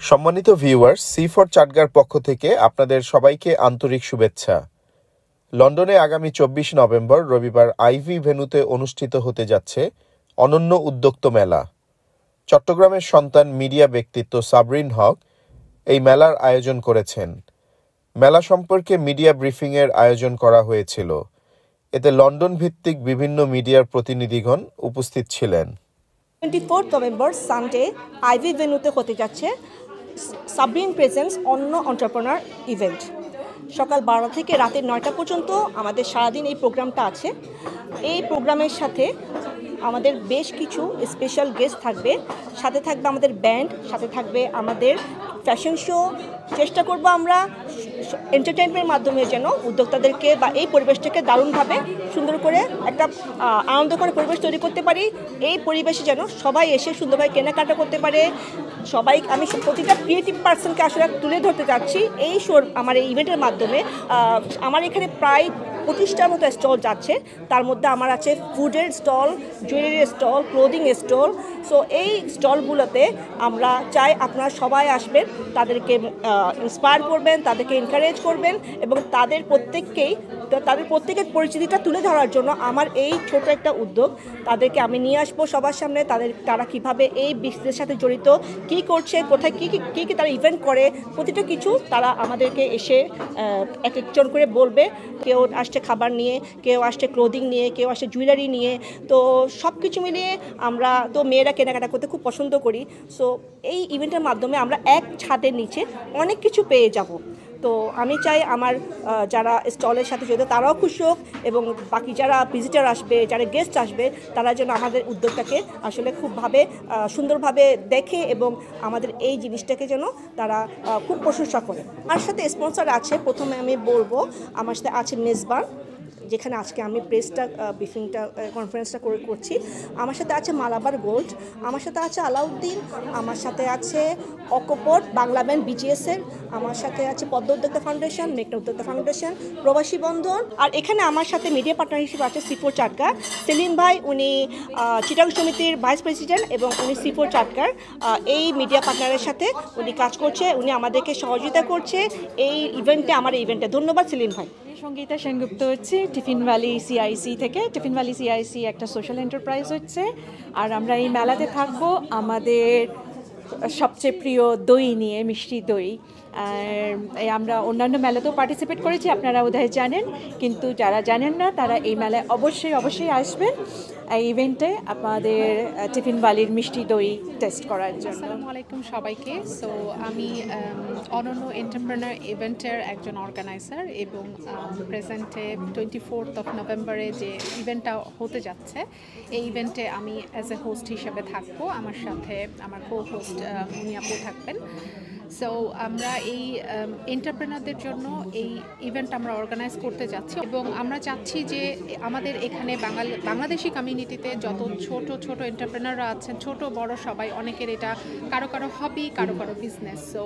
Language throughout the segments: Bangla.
সম্মানিত ভিউয়ার্স, C4 চাটগার পক্ষ থেকে আপনাদের সবাইকে আন্তরিক শুভেচ্ছা। লন্ডনে আগামী 24 নভেম্বর রবিবার আইভি ভেন্যুতে অনুষ্ঠিত হতে যাচ্ছে অনন্য উদ্যোক্তা মেলা। চট্টগ্রামের সন্তান মিডিয়া ব্যক্তিত্ব সাবরিন হক এই মেলার আয়োজন করেছেন। মেলা সম্পর্কে মিডিয়া ব্রিফিংয়ের আয়োজন করা হয়েছিল। এতে লন্ডন ভিত্তিক বিভিন্ন মিডিয়ার প্রতিনিধিগণ উপস্থিত ছিলেন। 24 নভেম্বর সানডে আইভি ভেন্যুতে হতে যাচ্ছে সাবরিন প্রেজেন্স অন্য এন্টারপ্রেনার ইভেন্ট। সকাল 12টা থেকে রাতের 9টা পর্যন্ত আমাদের সারাদিন এই প্রোগ্রামটা আছে। এই প্রোগ্রামের সাথে আমাদের বেশ কিছু স্পেশাল গেস্ট থাকবে, সাথে থাকবে আমাদের ব্যান্ড, সাথে থাকবে আমাদের ফ্যাশন শো। চেষ্টা করব আমরা এন্টারটেইনমেন্টের মাধ্যমে যেন উদ্যোক্তাদেরকে বা এই পরিবেশটাকে দারুণভাবে সুন্দর করে একটা আনন্দকর পরিবেশ তৈরি করতে পারি। এই পরিবেশে যেন সবাই এসে সুন্দরভাবে কেনাকাটা করতে পারে। সবাই আমি প্রতিটা ক্রিয়েটিভ পার্সনকে আসলে তুলে ধরতে চাচ্ছি এই শোর আমার এই ইভেন্টের মাধ্যমে। আমার এখানে প্রায় 25টার মতো স্টল যাচ্ছে। তার মধ্যে আমার আছে ফুডের stall, jewellery stall, clothing stall. So এই স্টলগুলোতে আমরা চাই আপনারা সবাই আসবেন, তাদেরকে ইন্সপায়ার করবেন, তাদেরকে এনকারেজ করবেন এবং তাদের প্রত্যেকের পরিচিতিটা তুলে ধরার জন্য আমার এই ছোট একটা উদ্যোগ। তাদেরকে আমি নিয়ে আসবো সবার সামনে, তারা কীভাবে এই বিজনেসের সাথে জড়িত, কী করছে, কোথায় কী তারা ইভেন্ট করে, প্রতিটা কিছু তারা আমাদেরকে এসে এক একজন করে বলবে। কেউ আসছে খাবার নিয়ে, কেউ আসছে ক্লোদিং নিয়ে, কেউ আসছে জুয়েলারি নিয়ে। তো সব কিছু মিলিয়ে আমরা তো মেয়েরা কেনাকাটা করতে খুব পছন্দ করি। সো এই ইভেন্টের মাধ্যমে আমরা এক ছাদের নিচে অনেক কিছু পেয়ে যাব। তো আমি চাই আমার যারা স্টলের সাথে জড়িত তারাও খুশি হোক এবং বাকি যারা ভিজিটার আসবে, যারা গেস্ট আসবে, তারা যেন আমাদের উদ্যোগটাকে আসলে সুন্দরভাবে দেখে এবং আমাদের এই জিনিসটাকে যেন তারা খুব প্রশংসা করে। আমার সাথে স্পন্সর আছে, প্রথমে আমি বলবো আমার সাথে আছে মেজবান, যেখানে আজকে আমি কনফারেন্সটা করছি। আমার সাথে আছে মালাবার গোল্ড, আমার সাথে আছে আলাউদ্দিন, আমার সাথে আছে অকোপট, বাংলা ব্যাংক, বিজিএসের, আমার সাথে আছে পদ্ম উদ্যোক্তা ফাউন্ডেশন, মেঘনা উদ্যোক্তা ফাউন্ডেশন, প্রবাসী বন্ধন। আর এখানে আমার সাথে মিডিয়া পার্টনার হিসেবে আছে C4 চাটগার সেলিম ভাই, উনি চিটাগং সমিতির ভাইস প্রেসিডেন্ট এবং উনি C4 চাটগার এই মিডিয়া পার্টনারের সাথে উনি কাজ করছে, উনি আমাদেরকে সহযোগিতা করছে এই ইভেন্টে। ধন্যবাদ সেলিম ভাই। সঙ্গীতা সেনগুপ্ত হচ্ছে টিফিন ভ্যালি সিআইসি থেকে। টিফিন ভ্যালি সিআইসি একটা সোশ্যাল এন্টারপ্রাইজ হচ্ছে, আর আমরা এই মেলাতে থাকবো আমাদের সবচেয়ে প্রিয় দই নিয়ে, মিষ্টি দই। আর আমরা অন্যান্য মেলাতেও পার্টিসিপেট করেছি, আপনারা বোধহয় জানেন, কিন্তু যারা জানেন না তারা এই মেলায় অবশ্যই আসবেন এই ইভেন্টে আমাদের টিফিন ভ্যালির মিষ্টি দই টেস্ট করার জন্য। আসসালামু আলাইকুম সবাইকে। সো আমি অনন্য এন্টারপ্রেনার ইভেন্টের একজন অর্গানাইজার এবং প্রেজেন্টে 24 নভেম্বরে যে ইভেন্টটা হতে যাচ্ছে এই ইভেন্টে আমি অ্যাজ এ হোস্ট হিসেবে থাকবো। আমার সাথে আমার কো হোস্ট মুনিয়াপু থাকবেন। সো আমরা এই এন্টারপ্রেনারদের জন্য এই ইভেন্ট আমরা অর্গানাইজ করতে যাচ্ছি এবং আমরা চাচ্ছি যে আমাদের এখানে বাংলাদেশি কমিউনিটিতে যত ছোট এন্টারপ্রেনাররা আছেন, ছোট বড় সবাই, অনেকের এটা কারো হবি, কারো বিজনেস। সো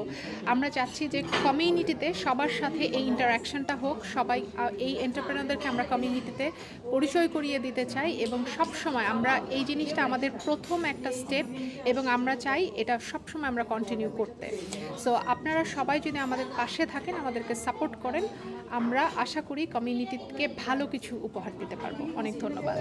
আমরা চাচ্ছি যে কমিউনিটিতে সবার সাথে এই ইন্টারাকশনটা হোক, সবাই এই এন্টারপ্রেনারদেরকে আমরা কমিউনিটিতে পরিচয় করিয়ে দিতে চাই এবং সবসময় আমরা এই জিনিসটা আমাদের প্রথম একটা স্টেপ এবং আমরা চাই এটা সবসময় আমরা কন্টিনিউ করতে। সো আপনারা সবাই যদি আমাদের পাশে থাকেন, আমাদেরকে সাপোর্ট করেন, আমরা আশা করি কমিউনিটিকে ভালো কিছু উপহার দিতে পারবো। অনেক ধন্যবাদ।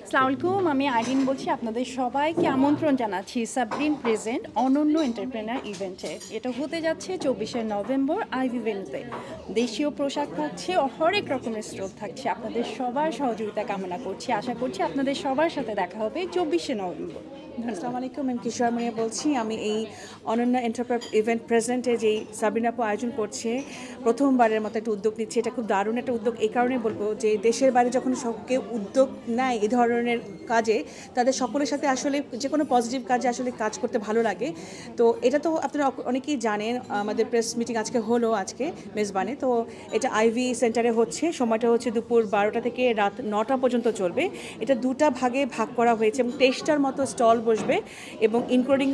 আসসালামু আলাইকুম, আমি আইরিন বলছি। আপনাদের সবাইকে আমন্ত্রণ জানাচ্ছি সাবরিন প্রেজেন্ট অনন্য এন্টারপ্রেনার ইভেন্টে। এটা হতে যাচ্ছে 24শে নভেম্বর আইভি ভেন্যুতে। দেশীয় পোশাক থাকছে, হরেক রকমের স্টল থাকছে। আপনাদের সবার সহযোগিতা কামনা করছি, আশা করছি আপনাদের সবার সাথে দেখা হবে 24শে নভেম্বর। আসসালামু আলাইকুম, আমি কিশোর মুনিয়া বলছি। আমি এই অনন্য এন্টারপ্রাইজ ইভেন্ট প্রেজেন্টে যেই সাবরিন আপু আয়োজন করছে, প্রথমবারের মতো একটা উদ্যোগ নিচ্ছে। এটা খুব দারুণ একটা উদ্যোগ। এই কারণে বলবো যে দেশের বাইরে যখন কেউ উদ্যোগ নেয় এই ধরনের কাজে, তাদের সকলের সাথে আসলে যে কোনো পজিটিভ কাজে আসলে কাজ করতে ভালো লাগে। তো এটা তো আপনারা অনেকেই জানেন, আমাদের প্রেস মিটিং আজকে মেজবানে। তো এটা আইভি সেন্টারে হচ্ছে, সময়টা হচ্ছে দুপুর 12টা থেকে রাত 9টা পর্যন্ত চলবে। এটা 2টা ভাগে ভাগ করা হয়েছে এবং 23টার মতো স্টল বসবে এবং ইনক্লুডিং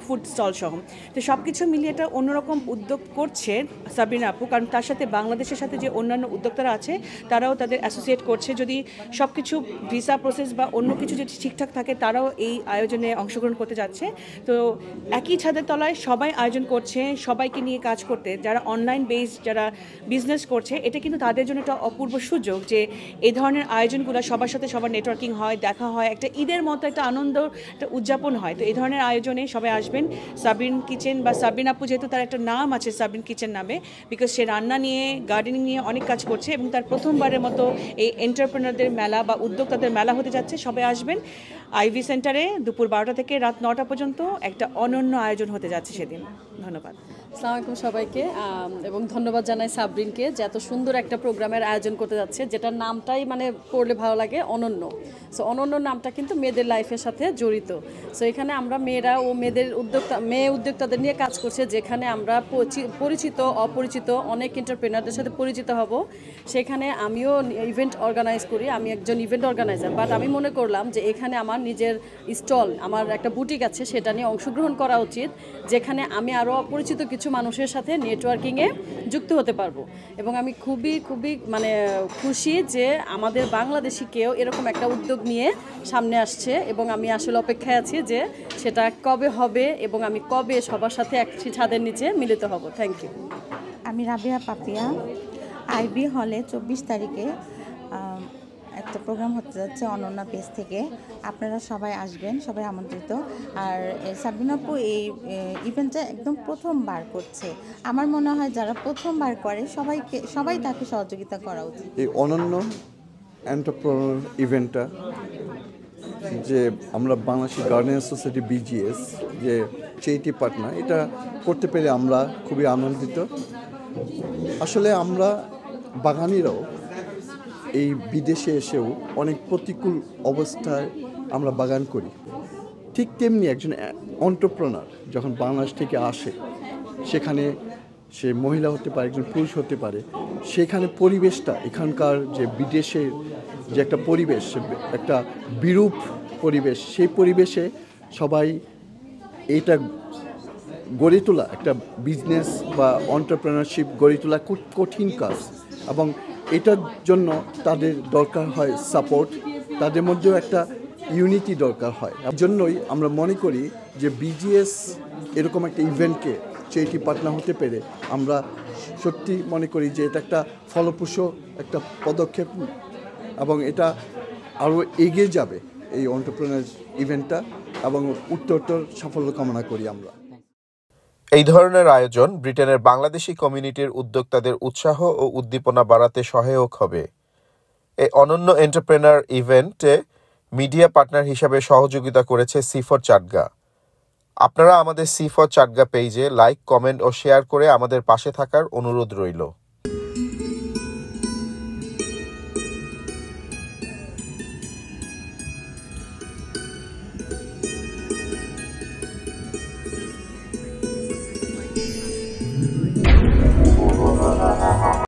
ফুড স্টল সহ। তো সব কিছু মিলিয়ে একটা অন্যরকম উদ্যোগ করছে সাবরিনা আপু, কারণ তার সাথে বাংলাদেশের সাথে যে অন্যান্য উদ্যোক্তারা আছে তারাও তাদের অ্যাসোসিয়েট করছে। যদি সব কিছু ভিসা প্রসেস বা অন্য কিছু যদি ঠিকঠাক থাকে তারাও এই আয়োজনে অংশগ্রহণ করতে যাচ্ছে। তো একই ছাদের তলায় সবাই আয়োজন করছে, সবাইকে নিয়ে কাজ করতে, যারা অনলাইন বেস যারা বিজনেস করছে, এটা কিন্তু তাদের জন্য একটা অপূর্ব সুযোগ যে এই ধরনের আয়োজনগুলো সবার সাথে সবার নেটওয়ার্কিং হয়, দেখা হয়, একটা ঈদের মতো একটা আনন্দ একটা উদযাপন হয়। তো এই ধরনের আয়োজনে সবাই আসবেন। সাবরিন কিচেন বা সাবরিন আপু যেহেতু তার একটা নাম আছে সাবরিন কিচেন নামে, বিকজ সে রান্না নিয়ে গার্ডেনিং নিয়ে অনেক কাজ করছে এবং তার প্রথমবারের মতো এই এন্টারপ্রেনারদের মেলা বা উদ্যোক্তাদের মেলা হতে যাচ্ছে। সবাই আসবেন আইভি সেন্টারে দুপুর 12টা থেকে রাত 9টা পর্যন্ত একটা অনন্য আয়োজন হতে যাচ্ছে সেদিন। ধন্যবাদ। আসসালামু আলাইকুম সবাইকে, এবং ধন্যবাদ জানাই সাবরিনকে যে এত সুন্দর একটা প্রোগ্রামের আয়োজন করতে যাচ্ছে, যেটার নামটাই মানে পড়লে ভালো লাগে, অনন্য। সো অনন্য নামটা কিন্তু মেয়েদের লাইফের সাথে জড়িত। সো এখানে আমরা মেয়েরা ও মেয়েদের মেয়ে উদ্যোক্তাদের নিয়ে কাজ করছে, যেখানে আমরা পরিচিত অপরিচিত অনেক এন্টারপ্রেনারদের সাথে পরিচিত হব। সেখানে আমিও ইভেন্ট অর্গানাইজ করি, আমি একজন ইভেন্ট অর্গানাইজার, বাট আমি মনে করলাম যে এখানে আমার নিজের স্টল, আমার একটা বুটিক আছে, সেটা নিয়ে অংশগ্রহণ করা উচিত, যেখানে আমি আরও অপরিচিত কিছু মানুষের সাথে নেটওয়ার্কিংয়ে যুক্ত হতে পারবো। এবং আমি খুবই খুবই মানে খুশি যে আমাদের বাংলাদেশি কেউ এরকম একটা উদ্যোগ নিয়ে সামনে আসছে, এবং আমি আসলে অপেক্ষায় আছি যে সেটা কবে হবে এবং আমি কবে সবার সাথে একটি ছাদের নিচে মিলিত হব। Thank you. আমি রাবিয়া পাপিয়া। আইবি হলে 24 তারিখে একটা প্রোগ্রাম হতে যাচ্ছে অনন্যা পেজ থেকে। আপনারা সবাই আসবেন, সবাই আমন্ত্রিত। আর সাবরিনা আপু এই ইভেন্টটা একদম প্রথমবার করছে। আমার মনে হয় যারা প্রথমবার করে সবাই তাকে সহযোগিতা করা উচিত। এই অনন্য এন্টারপ্রেনার ইভেন্টটা যে আমরা বাংলাদেশ গার্ডেন সোসাইটি বিজিএস যে চেইটি পার্টনার, এটা করতে পেরে আমরা খুবই আনন্দিত। আসলে আমরা বাগানিরাও এই বিদেশে এসেও অনেক প্রতিকূল অবস্থায় আমরা বাগান করি, ঠিক তেমনি একজন এন্টারপ্রেনার যখন বাংলাদেশ থেকে আসে, সেখানে সে মহিলা হতে পারে, একজন পুরুষ হতে পারে, সেখানে পরিবেশটা এখানকার যে বিদেশের যে একটা পরিবেশ, একটা বিরূপ পরিবেশ, সেই পরিবেশে সবাই এইটা গড়ে তোলা, একটা বিজনেস বা এন্টারপ্রেনারশিপ গড়ে তোলা খুব কঠিন কাজ, এবং এটার জন্য তাদের দরকার হয় সাপোর্ট, তাদের মধ্যেও একটা ইউনিটি দরকার হয়। এর জন্যই আমরা মনে করি যে বিজিএস এরকম একটা ইভেন্টকে চেইটি পার্টনার হতে পেরে আমরা সত্যি মনে করি যে এটা একটা ফলপ্রসূ একটা পদক্ষেপ, এবং এটা আরও এগিয়ে যাবে এই এন্টারপ্রেনার ইভেন্টটা, এবং উত্তরোত্তর সাফল্য কামনা করি আমরা। এই ধরনের আয়োজন ব্রিটেনের বাংলাদেশি কমিউনিটির উদ্যোক্তাদের উৎসাহ ও উদ্দীপনা বাড়াতে সহায়ক হবে। এই অনন্য এন্টারপ্রেনার ইভেন্টে মিডিয়া পার্টনার হিসাবে সহযোগিতা করেছে C4 চাটগা। আপনারা আমাদের C4 চাটগা পেজে লাইক, কমেন্ট ও শেয়ার করে আমাদের পাশে থাকার অনুরোধ রইল।